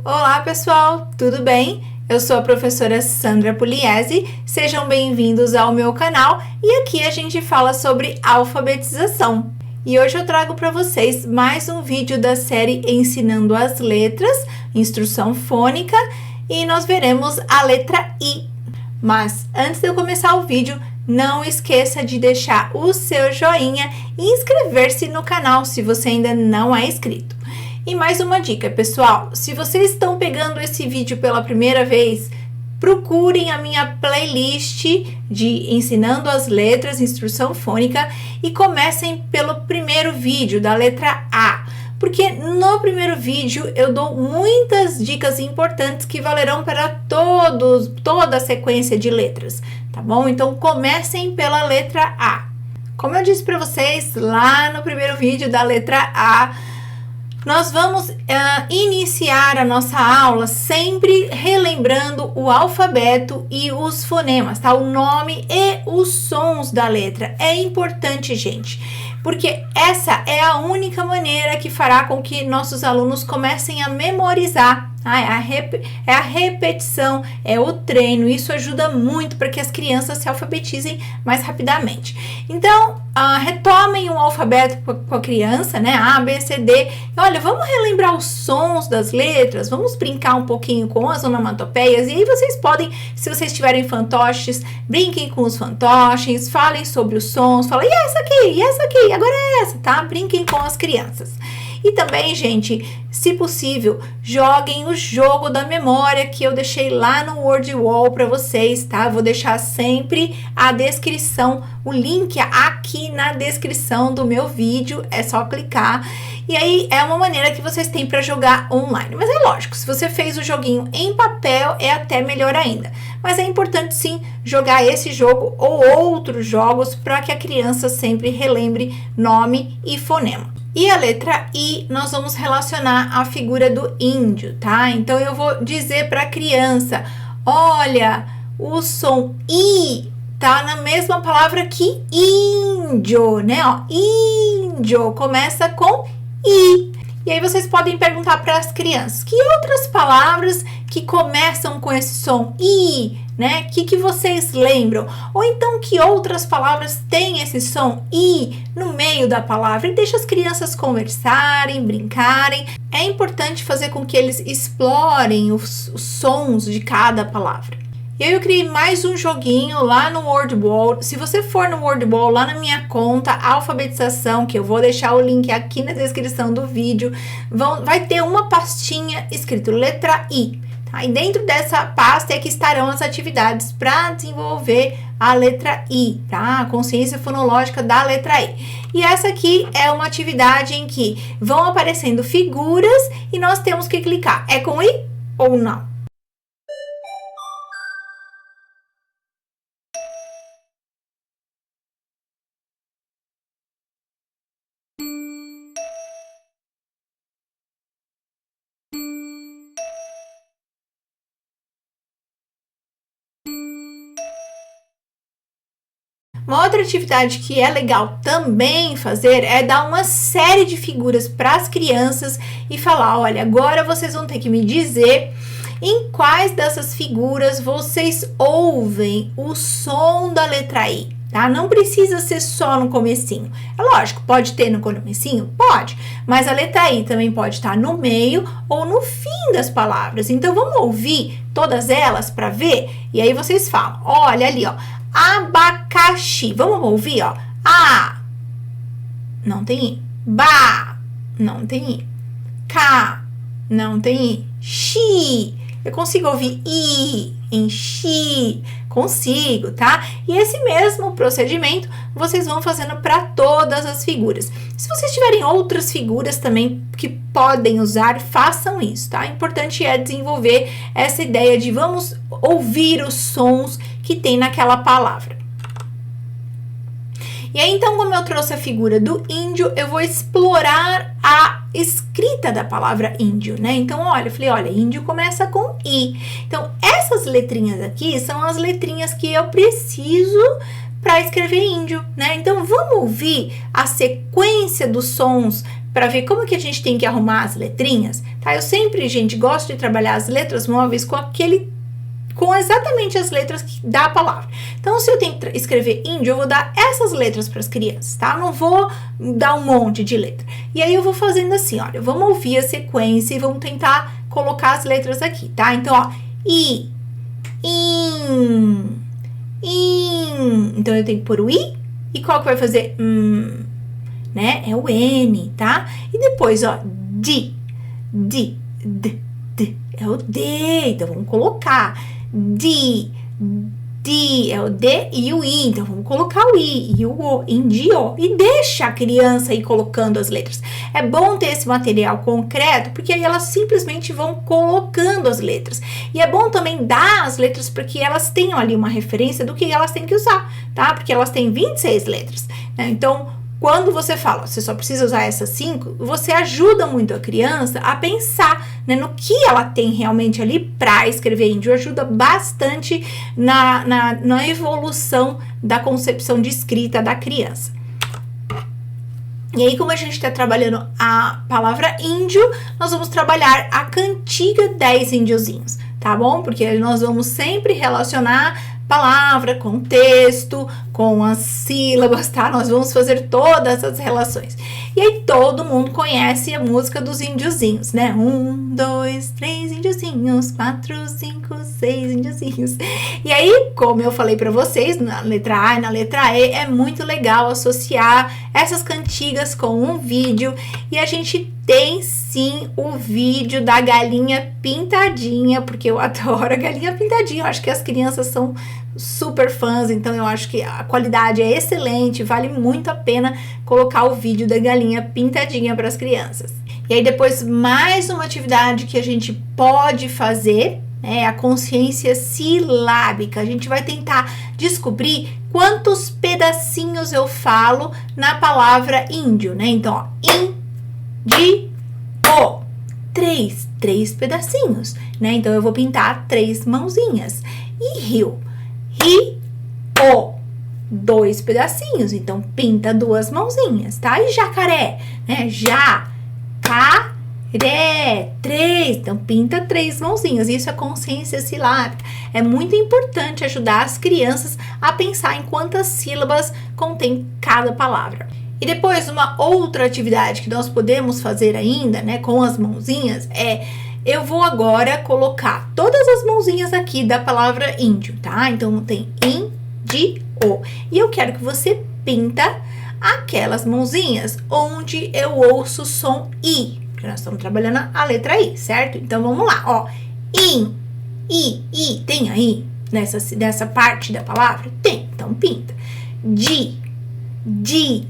Olá pessoal, tudo bem? Eu sou a professora Sandra Pugliese, sejam bem-vindos ao meu canal e aqui a gente fala sobre alfabetização. E hoje eu trago para vocês mais um vídeo da série Ensinando as Letras, Instrução Fônica, e nós veremos a letra I. Mas antes de eu começar o vídeo, não esqueça de deixar o seu joinha e inscrever-se no canal se você ainda não é inscrito. E mais uma dica, pessoal, se vocês estão pegando esse vídeo pela primeira vez, procurem a minha playlist de Ensinando as Letras, Instrução Fônica e comecem pelo primeiro vídeo da letra A, porque no primeiro vídeo eu dou muitas dicas importantes que valerão para toda a sequência de letras, tá bom? Então comecem pela letra A. Como eu disse para vocês lá no primeiro vídeo da letra A, nós vamos iniciar a nossa aula sempre relembrando o alfabeto e os fonemas, tá? O nome e os sons da letra. É importante, gente, porque essa é a única maneira que fará com que nossos alunos comecem a memorizar. É a repetição, é o treino. Isso ajuda muito para que as crianças se alfabetizem mais rapidamente. Então, retomem o alfabeto com a criança, né? A, B, C, D. Olha, vamos relembrar os sons das letras, vamos brincar um pouquinho com as onomatopeias. E aí vocês podem, se vocês tiverem fantoches, brinquem com os fantoches, falem sobre os sons, falem, e essa aqui, agora é essa, tá? Brinquem com as crianças. E também, gente, se possível, joguem o jogo da memória que eu deixei lá no Word Wall para vocês, tá? Vou deixar sempre a descrição, o link aqui na descrição do meu vídeo, é só clicar. E aí é uma maneira que vocês têm para jogar online. Mas é lógico, se você fez o joguinho em papel, é até melhor ainda. Mas é importante sim jogar esse jogo ou outros jogos para que a criança sempre relembre nome e fonema. E a letra I, nós vamos relacionar a figura do índio, tá? Então, eu vou dizer para a criança, olha, o som I tá na mesma palavra que índio, né? Ó, índio começa com I. E aí, vocês podem perguntar para as crianças, que outras palavras que começam com esse som I, né? Que vocês lembram? Ou então, que outras palavras têm esse som I no meio da palavra? E deixa as crianças conversarem, brincarem. É importante fazer com que eles explorem os sons de cada palavra. E aí eu criei mais um joguinho lá no Word Wall. Se você for no Word Wall, lá na minha conta Alfabetização, que eu vou deixar o link aqui na descrição do vídeo, vai ter uma pastinha escrito letra I. Tá? E dentro dessa pasta é que estarão as atividades para desenvolver a letra I, tá? A consciência fonológica da letra I. E essa aqui é uma atividade em que vão aparecendo figuras e nós temos que clicar. É com I ou não? Uma outra atividade que é legal também fazer é dar uma série de figuras para as crianças e falar, olha, agora vocês vão ter que me dizer em quais dessas figuras vocês ouvem o som da letra I, tá? Não precisa ser só no comecinho. É lógico, pode ter no comecinho? Pode, mas a letra I também pode estar no meio ou no fim das palavras. Então, vamos ouvir todas elas para ver? E aí vocês falam, olha ali, ó. Abacaxi. Vamos ouvir, ó. A. Não tem I. Ba. Não tem I. Ca. Não tem I. Xi. Eu consigo ouvir I em xi. Consigo, tá? E esse mesmo procedimento vocês vão fazendo para todas as figuras. Se vocês tiverem outras figuras também que podem usar, façam isso, tá? O importante é desenvolver essa ideia de vamos ouvir os sons que tem naquela palavra. E aí, então, como eu trouxe a figura do índio, eu vou explorar a escrita da palavra índio, né? Então, olha, eu falei, olha, índio começa com I. Então, essas letrinhas aqui são as letrinhas que eu preciso para escrever índio, né? Então, vamos ouvir a sequência dos sons para ver como que a gente tem que arrumar as letrinhas, tá? Eu sempre, gente, gosto de trabalhar as letras móveis com exatamente as letras da palavra. Então, se eu tenho que escrever índio, eu vou dar essas letras para as crianças, tá? Eu não vou dar um monte de letra. E aí eu vou fazendo assim, olha, vamos ouvir a sequência e vamos tentar colocar as letras aqui, tá? Então, ó, I, in. Então, eu tenho que pôr o I e qual que vai fazer? Né? É o N, tá? E depois, ó, D. É o D, então vamos colocar D é o D e o I, então vamos colocar o I e o O, indio, e deixa a criança ir colocando as letras. É bom ter esse material concreto, porque aí elas simplesmente vão colocando as letras. E é bom também dar as letras para que elas tenham ali uma referência do que elas têm que usar, tá? Porque elas têm 26 letras, né? Então, quando você fala, você só precisa usar essas 5, você ajuda muito a criança a pensar, né, no que ela tem realmente ali para escrever índio. Ajuda bastante na evolução da concepção de escrita da criança. E aí, como a gente está trabalhando a palavra índio, nós vamos trabalhar a cantiga 10 índiozinhos, tá bom? Porque nós vamos sempre relacionar palavra com texto, com as sílabas, tá? Nós vamos fazer todas as relações. E aí todo mundo conhece a música dos índiozinhos, né? 1, 2, 3 índiozinhos, 4, 5, 6 índiozinhos. E aí, como eu falei para vocês, na letra A e na letra E, é muito legal associar essas cantigas com um vídeo. E a gente tem sim o vídeo da galinha pintadinha, porque eu adoro a galinha pintadinha. Eu acho que as crianças são super fãs, então eu acho que a qualidade é excelente, vale muito a pena colocar o vídeo da galinha pintadinha para as crianças. E aí depois mais uma atividade que a gente pode fazer é a consciência silábica. A gente vai tentar descobrir quantos pedacinhos eu falo na palavra índio, né? Então, ó, índio, três pedacinhos, né? Então eu vou pintar 3 mãozinhas. E rio, ri-o, 2 pedacinhos, então pinta 2 mãozinhas, tá? E jacaré, né? Já-ca-ré, 3, então pinta 3 mãozinhas. Isso é consciência silábica. É muito importante ajudar as crianças a pensar em quantas sílabas contém cada palavra. E depois, uma outra atividade que nós podemos fazer ainda, né, com as mãozinhas, eu vou agora colocar todas as mãozinhas aqui da palavra índio, tá? Então, tem índio. E eu quero que você pinta aquelas mãozinhas onde eu ouço o som I, porque nós estamos trabalhando a letra I, certo? Então, vamos lá, ó. I, tem aí nessa parte da palavra? Tem, então pinta.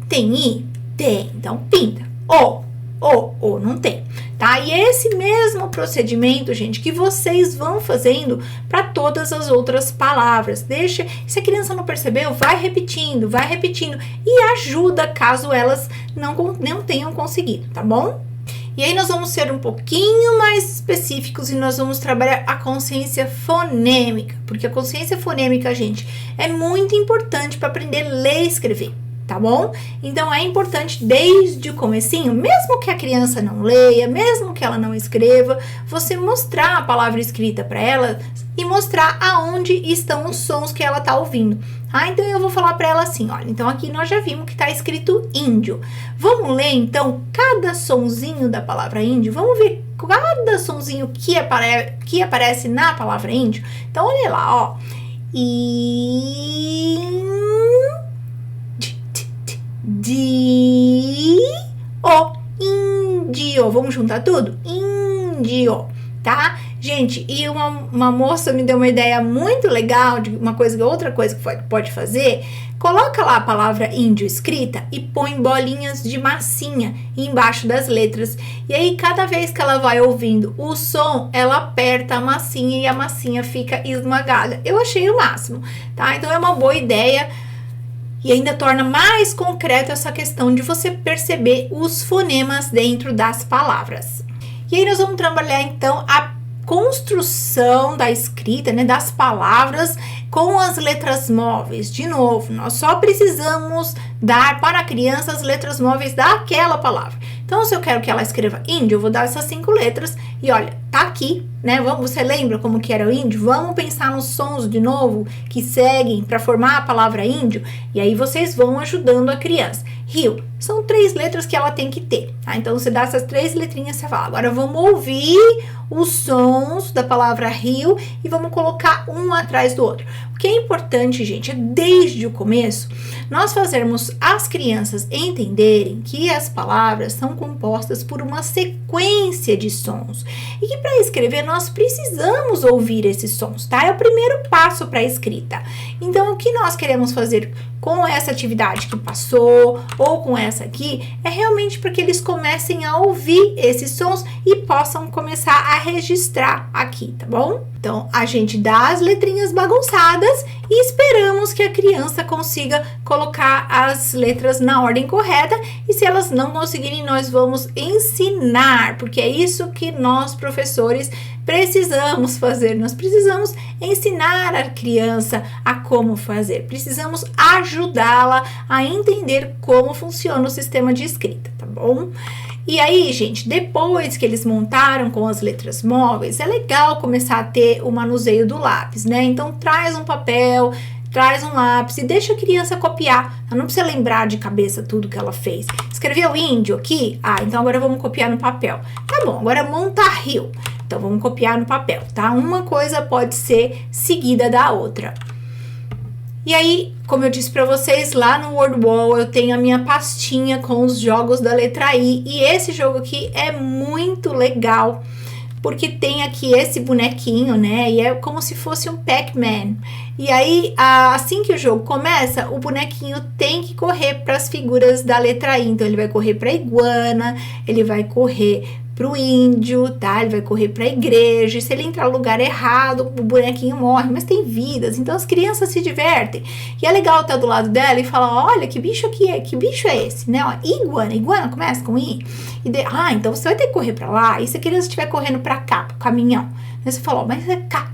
Tem I? Tem, então pinta. O, não tem, tá? E é esse mesmo procedimento, gente, que vocês vão fazendo para todas as outras palavras. Se a criança não percebeu, vai repetindo e ajuda caso elas não tenham conseguido, tá bom? E aí nós vamos ser um pouquinho mais específicos e nós vamos trabalhar a consciência fonêmica, porque a consciência fonêmica, gente, é muito importante para aprender a ler e escrever. Tá bom? Então, é importante desde o comecinho, mesmo que a criança não leia, mesmo que ela não escreva, você mostrar a palavra escrita para ela e mostrar aonde estão os sons que ela tá ouvindo. Então, eu vou falar para ela assim, olha, então aqui nós já vimos que tá escrito índio. Vamos ler, então, cada sonzinho da palavra índio? Vamos ver cada sonzinho que aparece na palavra índio? Então, olha lá, ó. Índio. Vamos juntar tudo? Índio, tá? Gente, e uma moça me deu uma ideia muito legal de outra coisa que pode fazer. Coloca lá a palavra índio escrita e põe bolinhas de massinha embaixo das letras. E aí, cada vez que ela vai ouvindo o som, ela aperta a massinha e a massinha fica esmagada. Eu achei o máximo, tá? Então, é uma boa ideia. E ainda torna mais concreto essa questão de você perceber os fonemas dentro das palavras. E aí nós vamos trabalhar então a construção da escrita, né, das palavras com as letras móveis. De novo, nós só precisamos dar para a criança as letras móveis daquela palavra. Então, se eu quero que ela escreva índio, eu vou dar essas 5 letras e olha, tá aqui, né? Você lembra como que era o índio? Vamos pensar nos sons de novo que seguem para formar a palavra índio e aí vocês vão ajudando a criança. Rio, são 3 letras que ela tem que ter, tá? Então, você dá essas 3 letrinhas e você fala, agora vamos ouvir os sons da palavra rio e vamos colocar um atrás do outro. O que é importante, gente, é desde o começo nós fazermos as crianças entenderem que as palavras são compostas por uma sequência de sons e que para escrever nós precisamos ouvir esses sons, tá? É o primeiro passo para a escrita. Então, o que nós queremos fazer com essa atividade que passou ou com essa aqui é realmente para que eles comecem a ouvir esses sons e possam começar a registrar aqui, tá bom? Então, a gente dá as letrinhas bagunçadas e esperamos que a criança consiga colocar as letras na ordem correta e se elas não conseguirem, nós vamos ensinar, porque é isso que nós, professores, precisamos fazer. Nós precisamos ensinar a criança a como fazer, precisamos ajudá-la a entender como funciona o sistema de escrita, tá bom? E aí, gente, depois que eles montaram com as letras móveis, é legal começar a ter o manuseio do lápis, né? Então, traz um papel, traz um lápis e deixa a criança copiar. Ela não precisa lembrar de cabeça tudo que ela fez. Escreveu índio aqui? Ah, então agora vamos copiar no papel. Tá bom, agora monta rio. Então, vamos copiar no papel, tá? Uma coisa pode ser seguida da outra. E aí, como eu disse para vocês, lá no WordWall eu tenho a minha pastinha com os jogos da letra I. E esse jogo aqui é muito legal, porque tem aqui esse bonequinho, né? E é como se fosse um Pac-Man. E aí, assim que o jogo começa, o bonequinho tem que correr para as figuras da letra I. Então, ele vai correr para a iguana, ele vai correr pro índio, tá? Ele vai correr pra igreja. E se ele entrar no lugar errado, o bonequinho morre, mas tem vidas, então as crianças se divertem. E é legal estar do lado dela e falar, olha, que bicho aqui é, que bicho é esse, né? Ó, iguana começa com I. Então você vai ter que correr pra lá, e se a criança estiver correndo pra cá, pro caminhão, aí você falou, mas é cara,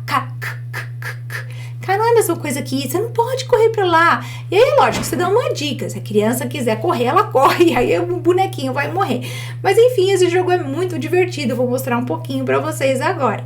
não é a mesma coisa que isso, você não pode correr pra lá. E aí, lógico, você dá uma dica, se a criança quiser correr, ela corre, e aí o bonequinho vai morrer. Mas enfim, esse jogo é muito divertido, eu vou mostrar um pouquinho pra vocês agora.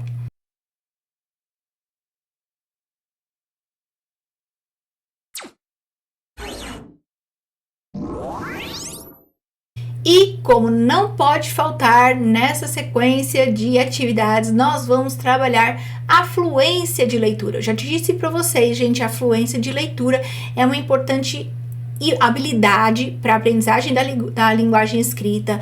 E como não pode faltar nessa sequência de atividades, nós vamos trabalhar a fluência de leitura. Eu já disse para vocês, gente, a fluência de leitura é uma importante habilidade para a aprendizagem da linguagem escrita.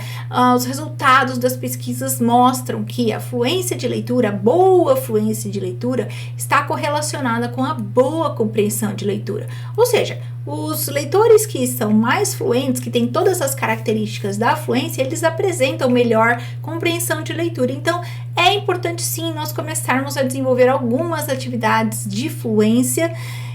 Os resultados das pesquisas mostram que a fluência de leitura, a boa fluência de leitura, está correlacionada com a boa compreensão de leitura. Ou seja, os leitores que são mais fluentes, que têm todas as características da fluência, eles apresentam melhor compreensão de leitura. Então, é importante sim nós começarmos a desenvolver algumas atividades de fluência.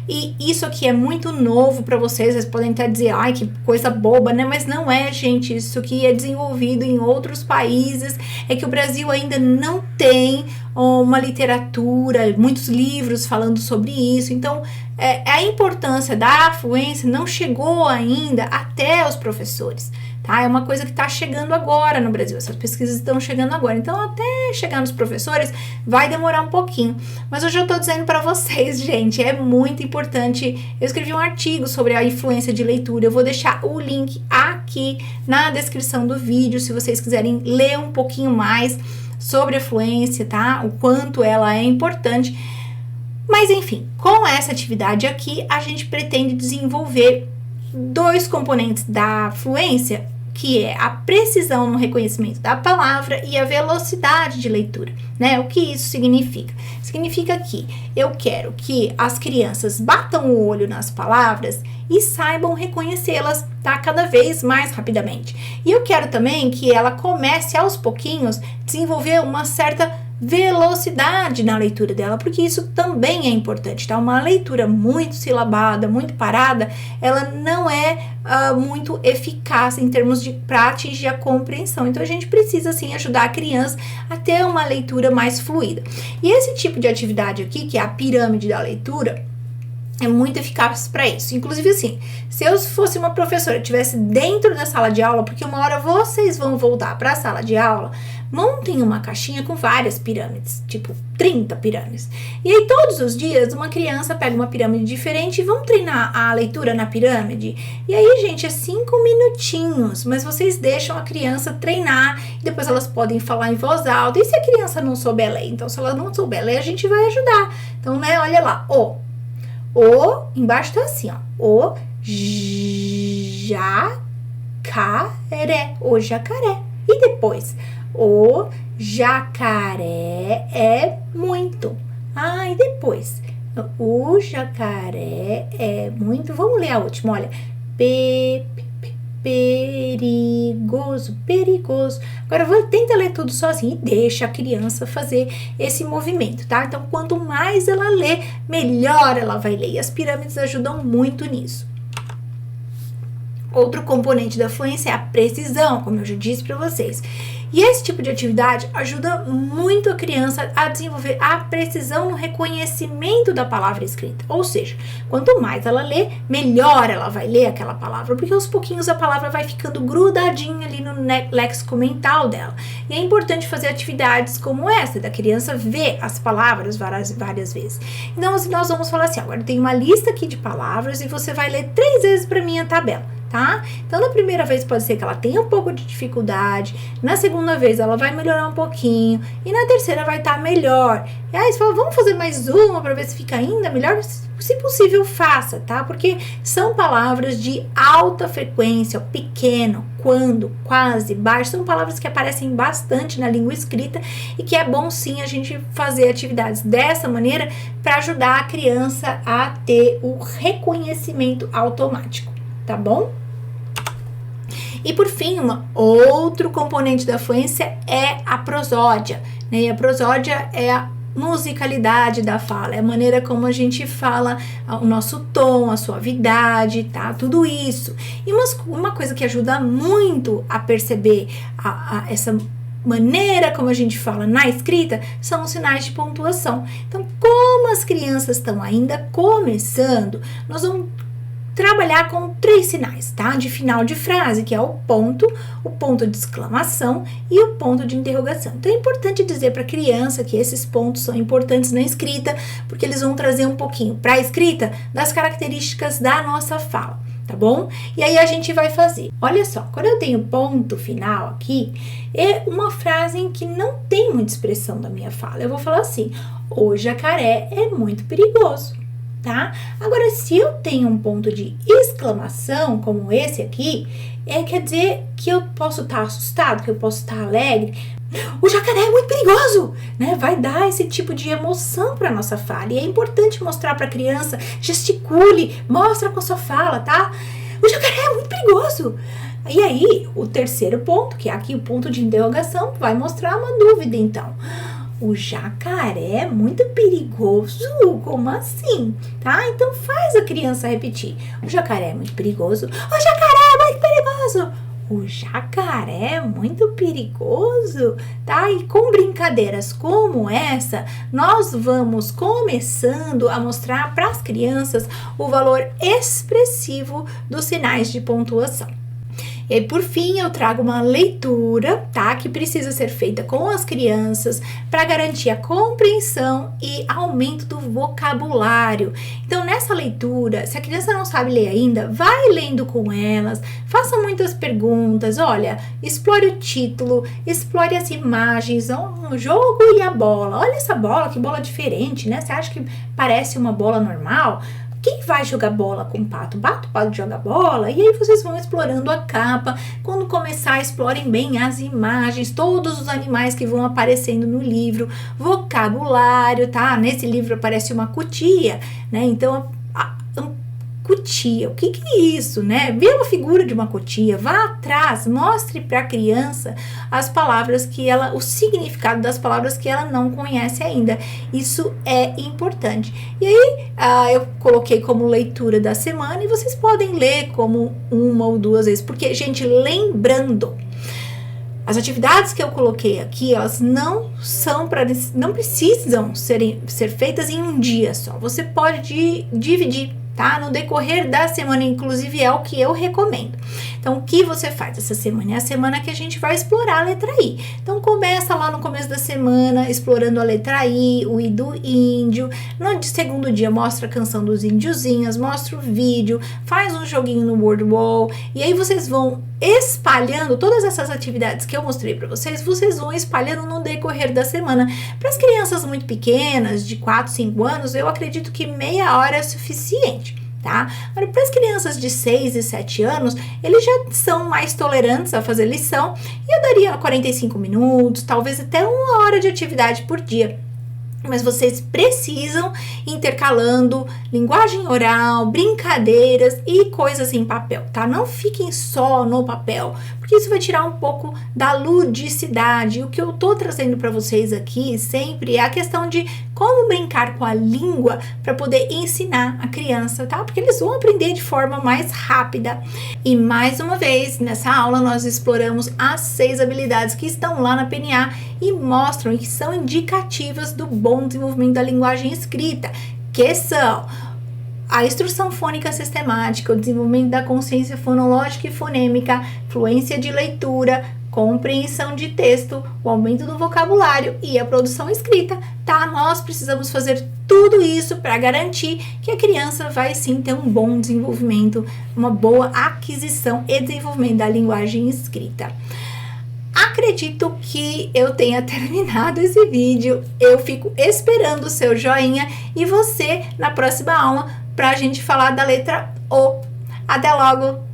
E isso aqui é muito novo para vocês, vocês podem até dizer, ai, que coisa boba, né? Mas não é, gente, isso aqui é desenvolvido em outros países, é que o Brasil ainda não tem uma literatura, muitos livros falando sobre isso, então a importância da fluência não chegou ainda até os professores, tá? É uma coisa que está chegando agora no Brasil, essas pesquisas estão chegando agora, então até chegar nos professores vai demorar um pouquinho, mas hoje eu estou dizendo para vocês, gente, é muito importante. Eu escrevi um artigo sobre a influência de leitura, eu vou deixar o link aqui na descrição do vídeo, se vocês quiserem ler um pouquinho mais sobre a fluência, tá? O quanto ela é importante. Mas enfim, com essa atividade aqui, a gente pretende desenvolver 2 componentes da fluência, que é a precisão no reconhecimento da palavra e a velocidade de leitura, né? O que isso significa? Significa que eu quero que as crianças batam o olho nas palavras e saibam reconhecê-las, tá? Cada vez mais rapidamente. E eu quero também que ela comece aos pouquinhos a desenvolver uma certa velocidade na leitura dela, porque isso também é importante, tá? Uma leitura muito silabada, muito parada, ela não é muito eficaz em termos para atingir a compreensão. Então, a gente precisa, sim, ajudar a criança a ter uma leitura mais fluida. E esse tipo de atividade aqui, que é a pirâmide da leitura, É muito eficaz para isso. Inclusive, assim, se eu fosse uma professora e estivesse dentro da sala de aula, porque uma hora vocês vão voltar para a sala de aula, montem uma caixinha com várias pirâmides, tipo 30 pirâmides. E aí, todos os dias, uma criança pega uma pirâmide diferente e vão treinar a leitura na pirâmide. E aí, gente, é 5 minutinhos, mas vocês deixam a criança treinar e depois elas podem falar em voz alta. E se a criança não souber ler? Então, se ela não souber ler, a gente vai ajudar. Então, né, olha lá, embaixo tá assim, ó. O jacaré. O jacaré. E depois, o jacaré é muito. E depois, o jacaré é muito. Vamos ler a última, olha. Perigoso, perigoso. Agora tenta ler tudo sozinho e deixa a criança fazer esse movimento, tá? Então, quanto mais ela lê, melhor ela vai ler. E as pirâmides ajudam muito nisso. Outro componente da fluência é a precisão, como eu já disse para vocês. E esse tipo de atividade ajuda muito a criança a desenvolver a precisão no reconhecimento da palavra escrita. Ou seja, quanto mais ela lê, melhor ela vai ler aquela palavra, porque aos pouquinhos a palavra vai ficando grudadinha ali no léxico mental dela. E é importante fazer atividades como essa, da criança ver as palavras várias vezes. Então, nós vamos falar assim, agora tem uma lista aqui de palavras e você vai ler 3 vezes para mim a tabela. Tá? Então, na primeira vez pode ser que ela tenha um pouco de dificuldade, na segunda vez ela vai melhorar um pouquinho e na terceira vai estar melhor. E aí você fala, vamos fazer mais uma para ver se fica ainda melhor? Se possível, faça, tá? Porque são palavras de alta frequência, pequeno, quando, quase, baixo, são palavras que aparecem bastante na língua escrita e que é bom sim a gente fazer atividades dessa maneira para ajudar a criança a ter o reconhecimento automático, tá bom? E por fim, outro componente da fluência é a prosódia, né? E a prosódia é a musicalidade da fala, é a maneira como a gente fala, o nosso tom, a suavidade, tá? Tudo isso. E uma coisa que ajuda muito a perceber essa maneira como a gente fala na escrita são os sinais de pontuação. Então, como as crianças estão ainda começando, nós vamos trabalhar com 3 sinais, tá? De final de frase, que é o ponto de exclamação e o ponto de interrogação. Então, é importante dizer para a criança que esses pontos são importantes na escrita, porque eles vão trazer um pouquinho para a escrita das características da nossa fala, tá bom? E aí a gente vai fazer. Olha só, quando eu tenho ponto final aqui, é uma frase em que não tem muita expressão da minha fala. Eu vou falar assim, o jacaré é muito perigoso. Tá? Agora, se eu tenho um ponto de exclamação, como esse aqui, quer dizer que eu posso estar assustado, que eu posso estar alegre. O jacaré é muito perigoso, né? Vai dar esse tipo de emoção para nossa fala. E é importante mostrar para a criança, gesticule, mostra com a sua fala, tá? O jacaré é muito perigoso. E aí, o terceiro ponto, que é aqui o ponto de interrogação, vai mostrar uma dúvida, então. O jacaré é muito perigoso? Como assim? Tá? Então faz a criança repetir. O jacaré é muito perigoso. O jacaré é muito perigoso. O jacaré é muito perigoso, tá? E com brincadeiras como essa, nós vamos começando a mostrar para as crianças o valor expressivo dos sinais de pontuação. E aí, por fim, eu trago uma leitura, tá? Que precisa ser feita com as crianças para garantir a compreensão e aumento do vocabulário. Então, nessa leitura, se a criança não sabe ler ainda, vai lendo com elas, faça muitas perguntas, olha, explore o título, explore as imagens, o jogo e a bola. Olha essa bola, que bola diferente, né? Você acha que parece uma bola normal? Quem vai jogar bola com o pato? O pato pode jogar bola? E aí vocês vão explorando a capa. Quando começar, explorem bem as imagens, todos os animais que vão aparecendo no livro. Vocabulário, tá? Nesse livro aparece uma cutia, né? Então, cutia, o que é isso, né? Vê uma figura de uma cutia, vá atrás, mostre para a criança as palavras o significado das palavras que ela não conhece ainda. Isso é importante. E aí, eu coloquei como leitura da semana e vocês podem ler como 1 ou 2 vezes, porque, gente, lembrando, As atividades que eu coloquei aqui, elas não precisam ser feitas em um dia só. Você pode dividir, tá? No decorrer da semana, inclusive, é o que eu recomendo. Então, o que você faz essa semana? É a semana que a gente vai explorar a letra I. Então, começa lá no começo da semana, explorando a letra I, o I do índio. No segundo dia, mostra a canção dos índiozinhos, mostra o vídeo, faz um joguinho no Word Wall. E aí, vocês vão espalhando todas essas atividades que eu mostrei para vocês, vocês vão espalhando no decorrer da semana. Para as crianças muito pequenas, de 4, 5 anos, eu acredito que meia hora é suficiente, tá? Agora, para as crianças de 6 e 7 anos, eles já são mais tolerantes a fazer lição e eu daria 45 minutos, talvez até 1 hora de atividade por dia. Mas vocês precisam intercalando linguagem oral, brincadeiras e coisas em papel, tá? Não fiquem só no papel, porque isso vai tirar um pouco da ludicidade. O que eu tô trazendo para vocês aqui sempre é a questão de como brincar com a língua para poder ensinar a criança, tá? Porque eles vão aprender de forma mais rápida. E mais uma vez, nessa aula nós exploramos as 6 habilidades que estão lá na PNA e mostram e que são indicativas do bom desenvolvimento da linguagem escrita, que são a instrução fônica sistemática, o desenvolvimento da consciência fonológica e fonêmica, fluência de leitura, compreensão de texto, o aumento do vocabulário e a produção escrita, tá? Nós precisamos fazer tudo isso para garantir que a criança vai sim ter um bom desenvolvimento, uma boa aquisição e desenvolvimento da linguagem escrita. Acredito que eu tenha terminado esse vídeo. Eu fico esperando o seu joinha e você na próxima aula para a gente falar da letra O. Até logo!